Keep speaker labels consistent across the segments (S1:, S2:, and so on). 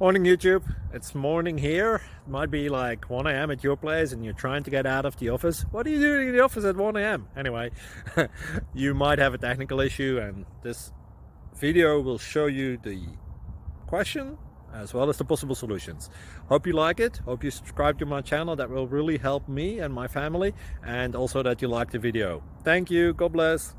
S1: Morning YouTube, it's morning here. It might be like 1 a.m. at your place and you're trying to get out of the office. What are you doing in the office at 1 a.m.? Anyway, you might have a technical issue and this video will show you the question as well as the possible solutions. Hope you like it, hope you subscribe to my channel. That will really help me and my family, and also that you like the video. Thank you, God bless.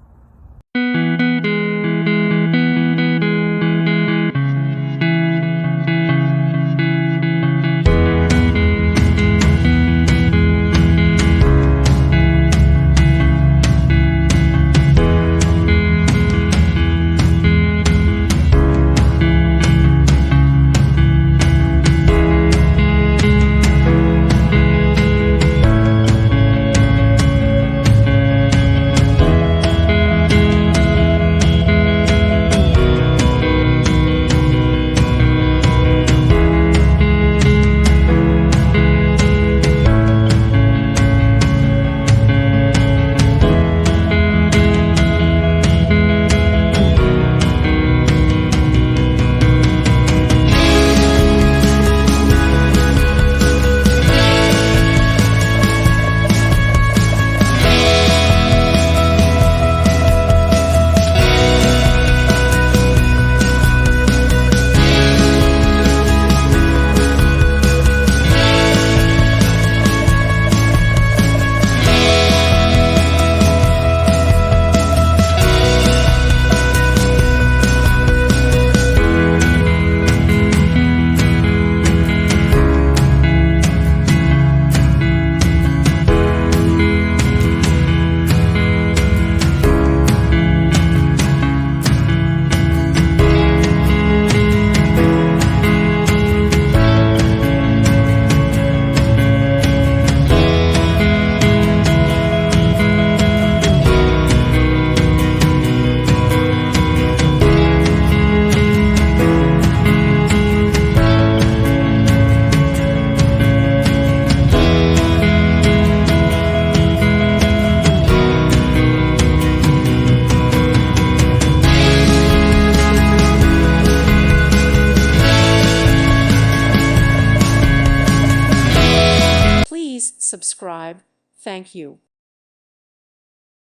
S2: Please subscribe. Thank you.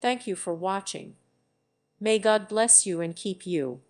S2: Thank you for watching. May God bless you and keep you.